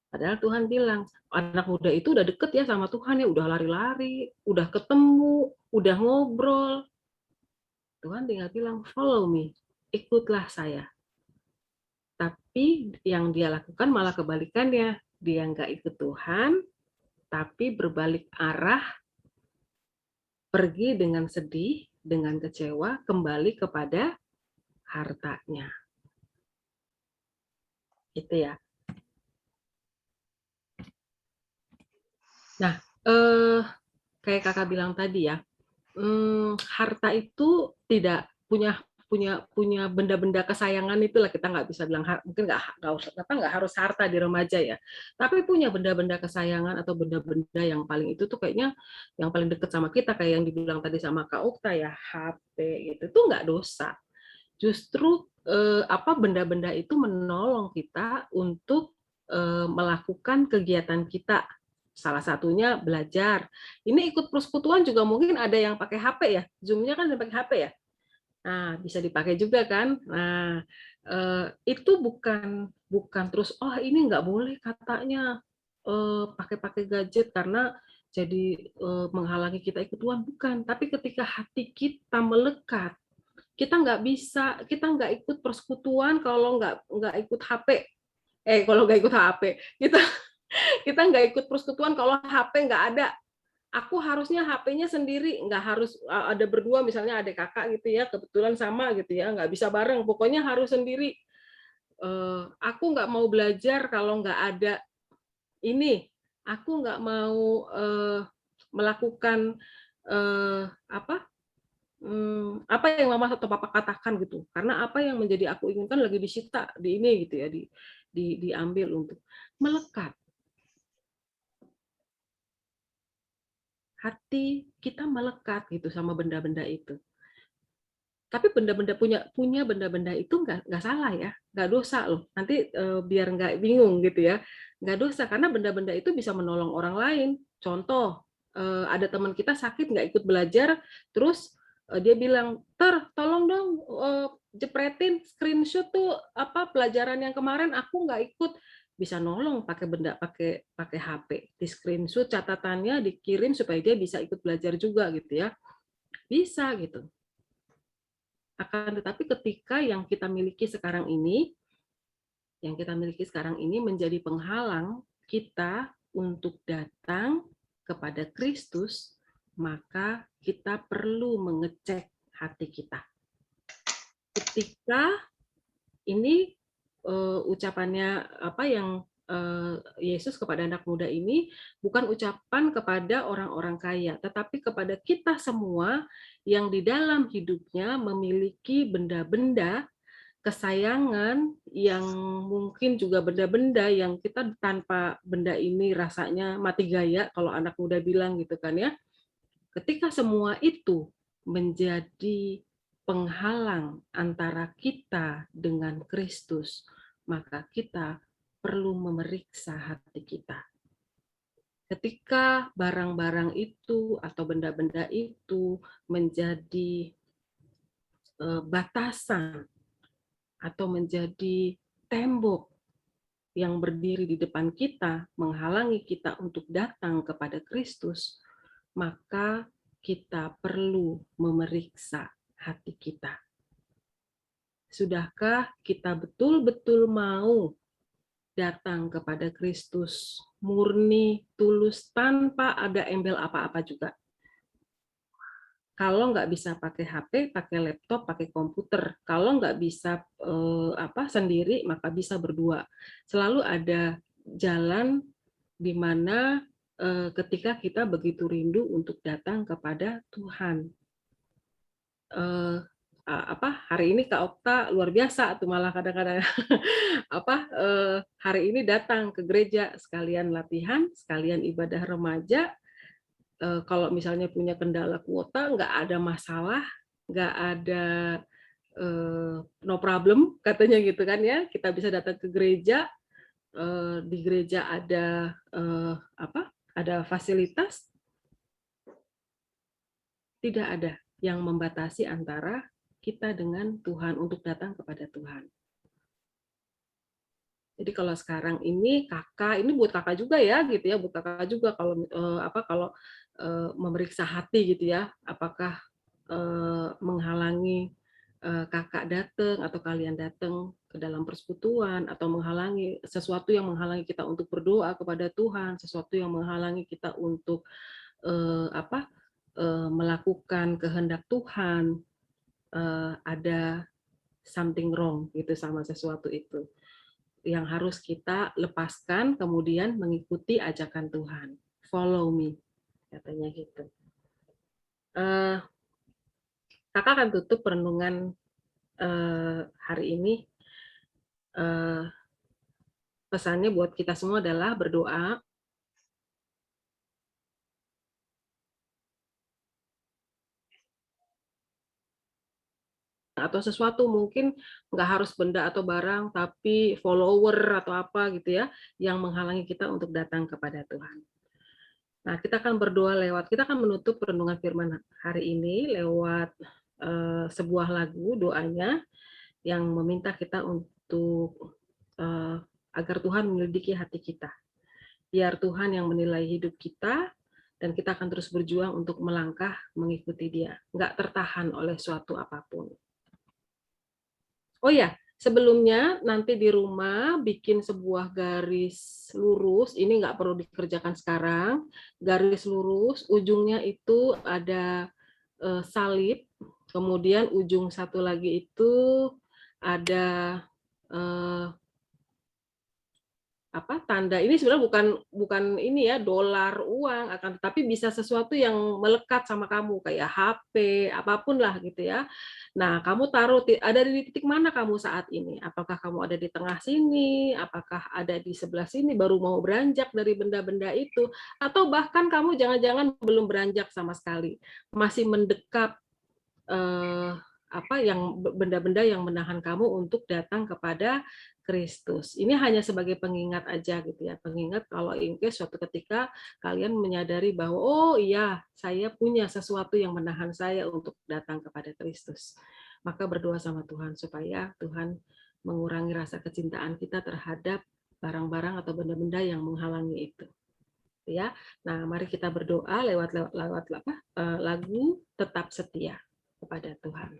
Padahal Tuhan bilang anak muda itu udah deket ya sama Tuhan ya, udah lari-lari, udah ketemu, udah ngobrol. Tuhan tinggal bilang follow me, ikutlah saya. Tapi yang dia lakukan malah kebalikannya. Dia nggak ikut Tuhan, tapi berbalik arah, pergi dengan sedih, dengan kecewa, kembali kepada hartanya. Itu ya. Nah, kayak kakak bilang tadi ya, harta itu tidak punya benda-benda kesayangan, itulah kita nggak bisa bilang mungkin nggak harus harta di remaja ya, tapi punya benda-benda kesayangan atau benda-benda yang paling itu tuh kayaknya yang paling dekat sama kita, kayak yang dibilang tadi sama Kak Ukta ya, HP gitu tuh nggak dosa. Justru benda-benda itu menolong kita untuk melakukan kegiatan kita. Salah satunya belajar. Ini ikut persekutuan juga mungkin ada yang pakai HP ya. Zoom-nya kan pakai HP ya. Nah, bisa dipakai juga kan. Nah, itu bukan terus ini nggak boleh katanya pakai gadget karena jadi menghalangi kita ikut Tuhan, bukan. Tapi ketika hati kita melekat, kita nggak ikut persekutuan kalau nggak ikut HP. Kalau nggak ikut HP, kita nggak ikut persekutuan kalau HP nggak ada. Aku harusnya HP-nya sendiri, nggak harus ada berdua, misalnya ada kakak gitu ya, kebetulan sama gitu ya, nggak bisa bareng, pokoknya harus sendiri. Aku nggak mau belajar kalau nggak ada ini. Aku nggak mau melakukan apa yang mama atau papa katakan gitu, karena apa yang menjadi aku inginkan lagi disita di ini gitu ya, diambil untuk melekat. Hati kita melekat gitu sama benda-benda itu. Tapi benda-benda punya benda-benda itu nggak salah ya, nggak dosa loh. Nanti biar nggak bingung gitu ya, nggak dosa karena benda-benda itu bisa menolong orang lain. Contoh, ada teman kita sakit nggak ikut belajar, terus dia bilang, tolong dong jepretin screenshot tuh apa pelajaran yang kemarin aku nggak ikut. Bisa nolong pakai benda, pakai HP, di screenshot catatannya dikirim supaya dia bisa ikut belajar juga gitu ya, bisa gitu. Akan tetapi ketika yang kita miliki sekarang ini menjadi penghalang kita untuk datang kepada Kristus, maka kita perlu mengecek hati kita. Ketika ini ucapannya apa yang Yesus kepada anak muda ini bukan ucapan kepada orang-orang kaya, tetapi kepada kita semua yang di dalam hidupnya memiliki benda-benda kesayangan yang mungkin juga benda-benda yang kita tanpa benda ini rasanya mati gaya, kalau anak muda bilang gitu kan ya. Ketika semua itu menjadi penghalang antara kita dengan Kristus, maka kita perlu memeriksa hati kita. Ketika barang-barang itu atau benda-benda itu menjadi batasan atau menjadi tembok yang berdiri di depan kita, menghalangi kita untuk datang kepada Kristus, maka kita perlu memeriksa hati kita. Sudahkah kita betul-betul mau datang kepada Kristus murni, tulus, tanpa ada embel apa-apa juga? Kalau nggak bisa pakai HP, pakai laptop, pakai komputer. Kalau nggak bisa sendiri, maka bisa berdua. Selalu ada jalan di mana ketika kita begitu rindu untuk datang kepada Tuhan. Hari ini Kak Okta luar biasa tuh malah kadang-kadang hari ini datang ke gereja sekalian latihan, sekalian ibadah remaja. Kalau misalnya punya kendala kuota nggak ada masalah, nggak ada no problem katanya gitu kan ya, kita bisa datang ke gereja. Di gereja ada ada fasilitas, tidak ada yang membatasi antara kita dengan Tuhan untuk datang kepada Tuhan. Jadi kalau sekarang ini kakak, ini buat kakak juga ya gitu ya, buat kakak juga kalau memeriksa hati gitu ya, apakah menghalangi kakak datang atau kalian datang ke dalam persekutuan, atau menghalangi sesuatu yang menghalangi kita untuk berdoa kepada Tuhan, sesuatu yang menghalangi kita untuk melakukan kehendak Tuhan, ada something wrong gitu sama sesuatu itu yang harus kita lepaskan, kemudian mengikuti ajakan Tuhan. Follow me, katanya gitu. Kakak akan tutup renungan hari ini. Pesannya buat kita semua adalah berdoa. Atau sesuatu mungkin nggak harus benda atau barang, tapi follower atau apa gitu ya, yang menghalangi kita untuk datang kepada Tuhan. Nah, kita akan berdoa kita akan menutup renungan firman hari ini lewat sebuah lagu doanya yang meminta kita untuk agar Tuhan menyelidiki hati kita. Biar Tuhan yang menilai hidup kita, dan kita akan terus berjuang untuk melangkah mengikuti Dia. Nggak tertahan oleh suatu apapun. Oh ya, sebelumnya nanti di rumah bikin sebuah garis lurus, ini nggak perlu dikerjakan sekarang, garis lurus, ujungnya itu ada salib, kemudian ujung satu lagi itu ada tanda. Ini sebenarnya bukan ini ya dolar, uang, akan tetapi bisa sesuatu yang melekat sama kamu kayak HP, apapun lah gitu ya. Nah, kamu taruh ada di titik mana kamu saat ini? Apakah kamu ada di tengah sini? Apakah ada di sebelah sini baru mau beranjak dari benda-benda itu? Atau bahkan kamu jangan-jangan belum beranjak sama sekali, masih mendekap benda-benda yang menahan kamu untuk datang kepada Kristus. Ini hanya sebagai pengingat aja gitu ya, pengingat kalau in case suatu ketika kalian menyadari bahwa oh iya, saya punya sesuatu yang menahan saya untuk datang kepada Kristus. Maka berdoa sama Tuhan supaya Tuhan mengurangi rasa kecintaan kita terhadap barang-barang atau benda-benda yang menghalangi itu. Ya. Nah, mari kita berdoa lewat lagu Tetap Setia kepada Tuhan.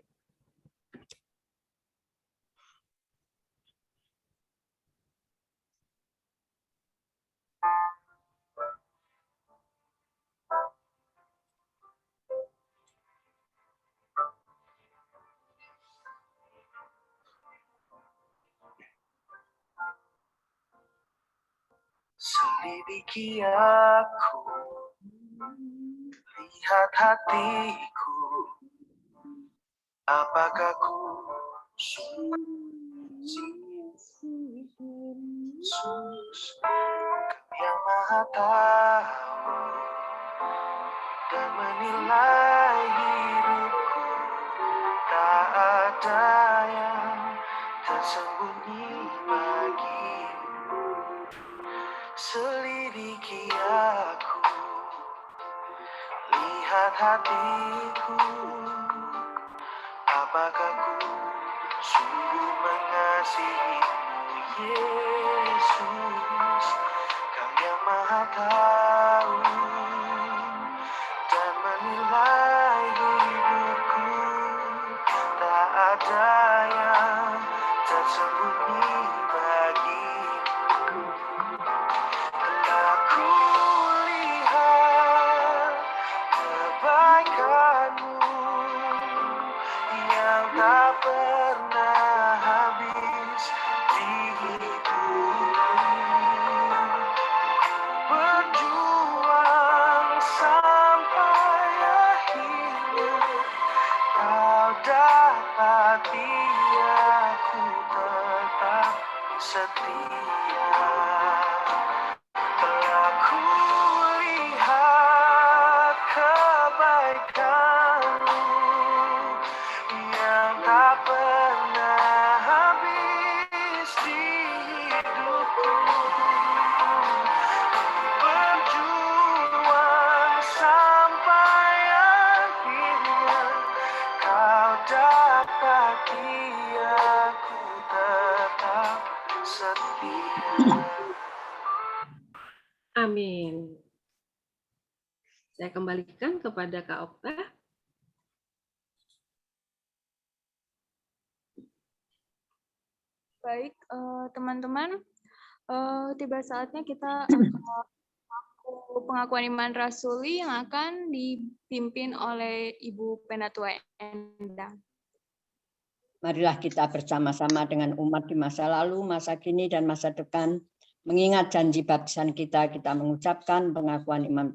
Selidiki aku, lihat hatiku, apakah ku Yesus, Kau yang Maha Tahu dan menilai hidupku, tak ada yang tersembunyi bagimu. Selidiki aku, lihat hatiku, apakah ku sungguh mengasihimu, Yesus, Kau yang Maha Tahu dan menilai hidupku, tak ada yang tersembunyi bagimu. Aku lihat kebaikan-Mu yang tak pernah habis di hidupku. Berjuang sampai akhirnya, Kau dapati aku tetap setia. Aku lihat kebaikan-Mu yang tak pernah habis di hidupku. Berjuang sampai akhirnya, Kau dapati aku tetap setia. Amin. Saya kembalikan kepada Kak Okta. Baik, teman-teman, tiba saatnya kita pengakuan iman rasuli yang akan dipimpin oleh Ibu Penatua Endang. Marilah kita bersama-sama dengan umat di masa lalu, masa kini, dan masa depan, mengingat janji baptisan kita mengucapkan pengakuan iman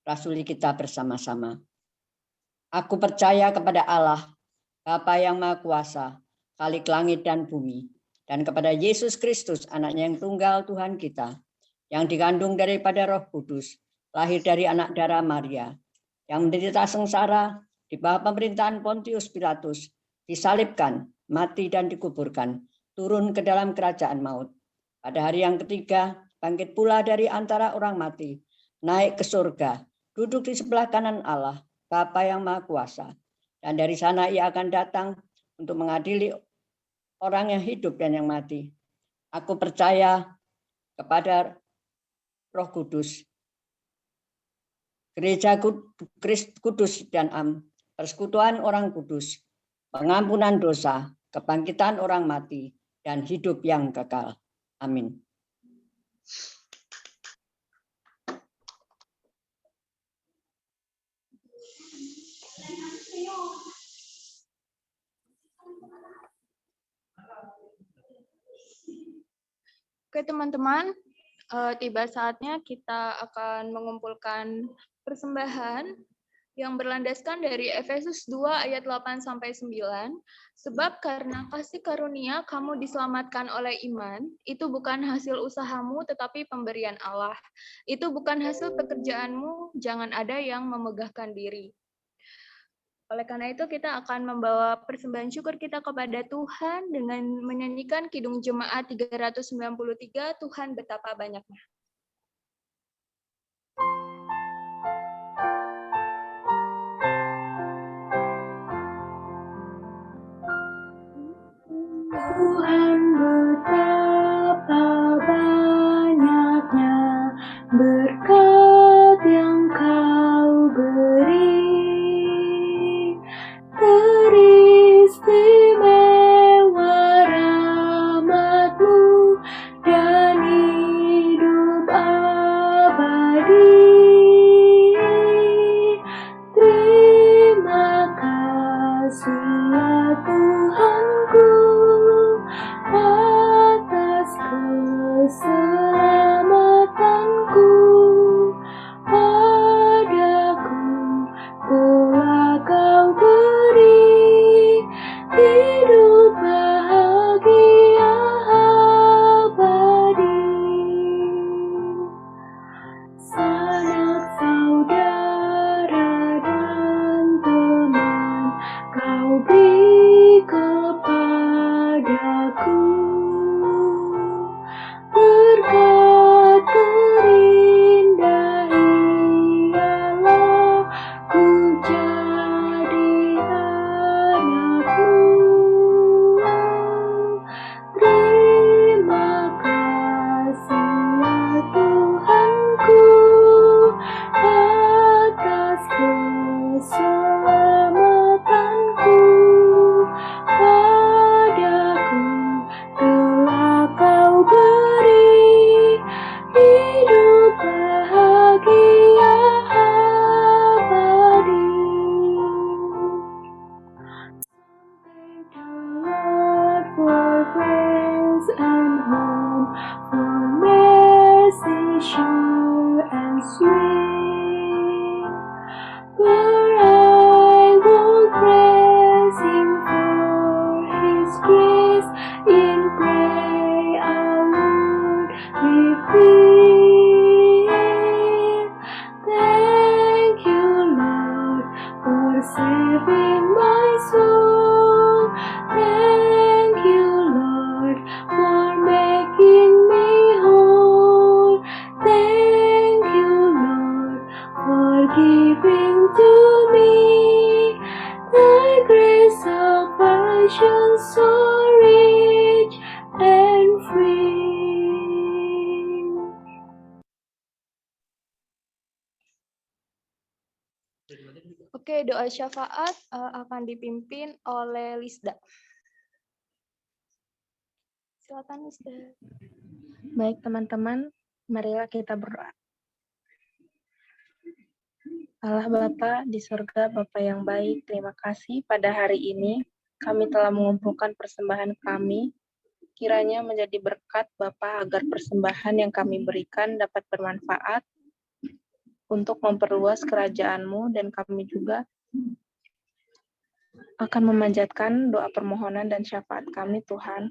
rasuli kita bersama-sama. Aku percaya kepada Allah, Bapa yang Maha Kuasa, Khalik langit dan bumi, dan kepada Yesus Kristus, anaknya yang tunggal Tuhan kita, yang dikandung daripada Roh Kudus, lahir dari anak darah Maria, yang menderita sengsara di bawah pemerintahan Pontius Pilatus, disalibkan, mati dan dikuburkan, turun ke dalam kerajaan maut. Pada hari yang ketiga, bangkit pula dari antara orang mati, naik ke surga, duduk di sebelah kanan Allah, Bapa yang Maha Kuasa. Dan dari sana Ia akan datang untuk mengadili orang yang hidup dan yang mati. Aku percaya kepada Roh Kudus, Gereja Kudus dan persekutuan orang kudus, pengampunan dosa, kebangkitan orang mati, dan hidup yang kekal. Amin. Oke teman-teman, tiba saatnya kita akan mengumpulkan persembahan yang berlandaskan dari Efesus 2 ayat 8-9. Sebab karena kasih karunia kamu diselamatkan oleh iman, itu bukan hasil usahamu tetapi pemberian Allah. Itu bukan hasil pekerjaanmu, jangan ada yang memegahkan diri. Oleh karena itu kita akan membawa persembahan syukur kita kepada Tuhan dengan menyanyikan Kidung Jemaat 393, Tuhan betapa banyaknya. Tuhan betapa banyaknya berkat yang Kau beri, teristimewa rahmat-Mu dan hidup abadi. Terima kasih ya Tuhanku atas keselamatanku. Padaku telah Kau beri hidup bahagia abadi. Sanak saudara dan teman Kau beri kepadaku. Berkat terindah ialah ku jadi anak-Mu. Terima kasih ya Tuhanku atas keselamatanku. Padaku telah Kau beri hidup bahagia abadi. Thank the Lord for grace and home, for mercy sure and sweet. For I will praise Him for His grace, in prayer our Lord reveal. Thank you, Lord, for saving my soul. Thank you, Lord, for making me whole. Thank you, Lord, for giving to me Thy grace, salvation so rich and free. Oke, doa syafaat akan dipimpin oleh Lisda. Silakan Lisda. Baik teman-teman, marilah kita berdoa. Allah Bapa di surga, Bapa yang baik, terima kasih pada hari ini kami telah mengumpulkan persembahan kami. Kiranya menjadi berkat Bapa agar persembahan yang kami berikan dapat bermanfaat untuk memperluas kerajaan-Mu, dan kami juga akan memanjatkan doa permohonan dan syafaat kami, Tuhan.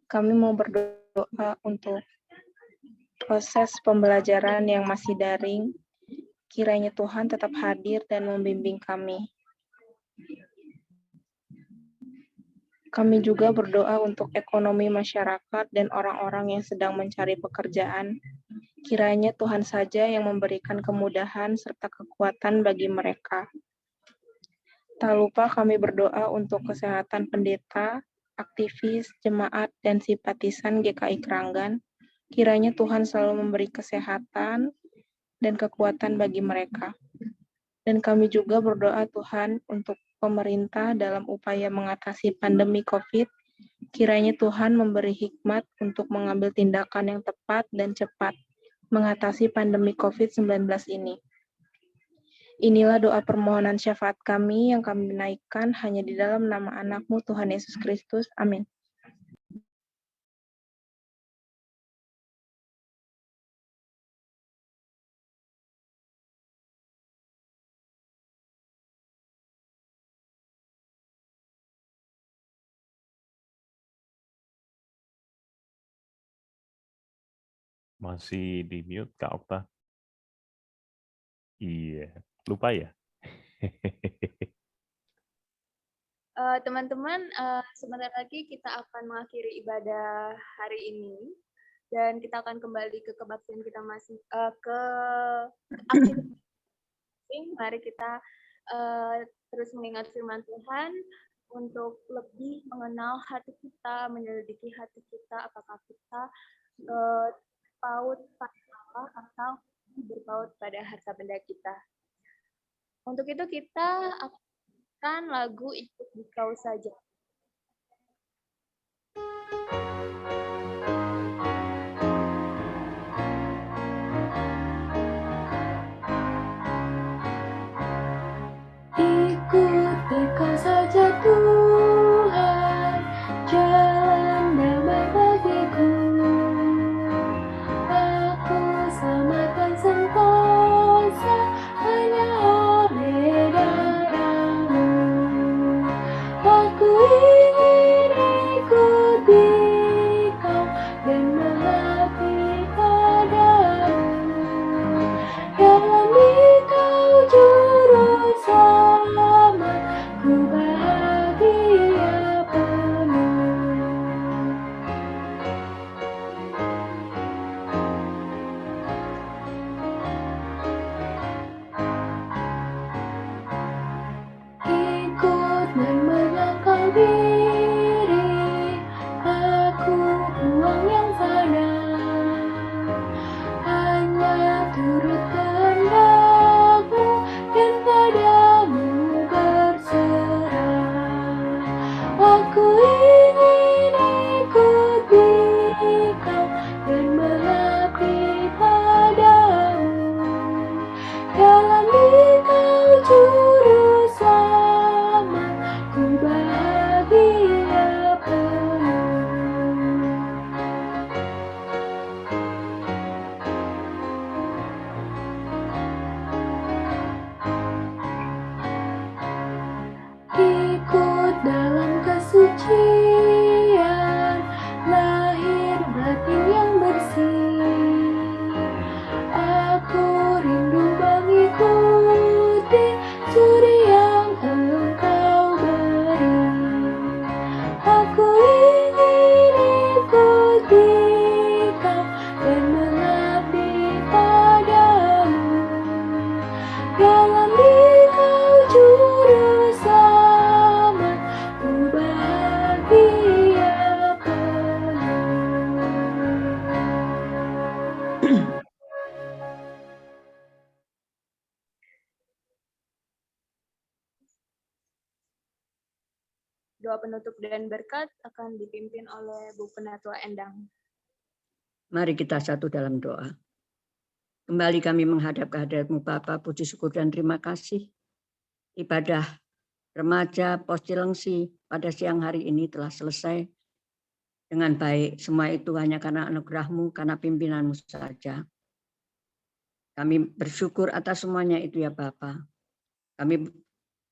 Kami mau berdoa untuk proses pembelajaran yang masih daring. Kiranya Tuhan tetap hadir dan membimbing kami. Kami juga berdoa untuk ekonomi masyarakat dan orang-orang yang sedang mencari pekerjaan. Kiranya Tuhan saja yang memberikan kemudahan serta kekuatan bagi mereka. Tak lupa kami berdoa untuk kesehatan pendeta, aktivis, jemaat, dan simpatisan GKI Kranggan. Kiranya Tuhan selalu memberi kesehatan dan kekuatan bagi mereka. Dan kami juga berdoa Tuhan untuk pemerintah dalam upaya mengatasi pandemi COVID. Kiranya Tuhan memberi hikmat untuk mengambil tindakan yang tepat dan cepat mengatasi pandemi COVID-19 ini. Inilah doa permohonan syafaat kami yang kami naikkan hanya di dalam nama anak-Mu Tuhan Yesus Kristus. Amin. Masih di mute, Kak Okta. Iya, lupa ya? Teman-teman, sebentar lagi kita akan mengakhiri ibadah hari ini dan kita akan kembali ke kebaktian kita ke aktivitas. Mari kita terus mengingat firman Tuhan untuk lebih mengenal hati kita, menyelidiki hati kita, apakah kita berpaut pada Allah atau berpaut pada harta benda kita. Untuk itu kita akan lagu Ikut Dikau Saja. Ikuti Kau saja Tuhan, jalan damai bagiku. Aku selamatkan sentosa hanya oleh darah-Mu. Aku ingin ikuti Kau dan mengabdi padamu. Dalam Dikau juru selamat, ku bahagia penuh. Ikut dan menyangkal diri, aku buang yang fana, hanya turut kehendak-Mu dan padamu berserah. Aku ingin ikuti Kau dan mengabdi padamu. Dalam Dikau juru selamat, ku bahagia penuh. Ikut dalam kesucian, lahir batin yang bersih. Aku rindu mengikuti suri yang Engkau beri. Aku ingin ikuti Kau dan mengabdi padamu. Dalam Dikau juru selamat, ku bahagia penuh. Doa penutup dan berkat akan dipimpin oleh Bu Penatua Endang. Mari kita satu dalam doa. Kembali kami menghadap ke hadirat-Mu Bapa, puji syukur dan terima kasih. Ibadah remaja Pos Cilengsi pada siang hari ini telah selesai dengan baik. Semua itu hanya karena anugerah-Mu, karena pimpinan-Mu saja. Kami bersyukur atas semuanya itu ya Bapa. Kami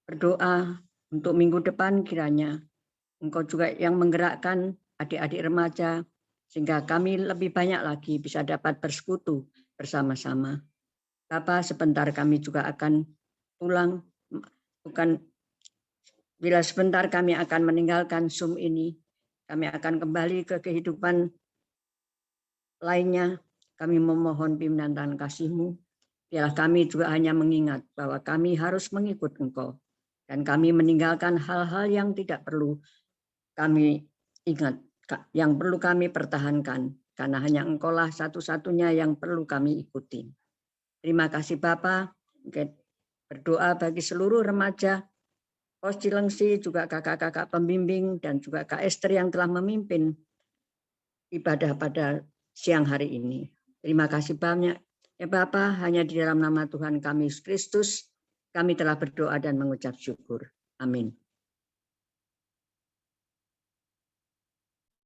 berdoa untuk minggu depan kiranya Engkau juga yang menggerakkan adik-adik remaja sehingga kami lebih banyak lagi bisa dapat bersekutu bersama-sama. Bapa, sebentar kami juga akan pulang, bila sebentar kami akan meninggalkan Zoom ini, kami akan kembali ke kehidupan lainnya. Kami memohon pimpinan dan kasih-Mu. Biarlah kami juga hanya mengingat bahwa kami harus mengikut Engkau. Dan kami meninggalkan hal-hal yang tidak perlu kami ingat, yang perlu kami pertahankan. Karena hanya Engkaulah satu-satunya yang perlu kami ikuti. Terima kasih Bapak. Berdoa bagi seluruh remaja Pos Cilengsi, juga kakak-kakak pembimbing, dan juga Kak Esther yang telah memimpin ibadah pada siang hari ini. Terima kasih banyak. Ya Bapa, hanya di dalam nama Tuhan kami Yesus Kristus, kami telah berdoa dan mengucap syukur. Amin.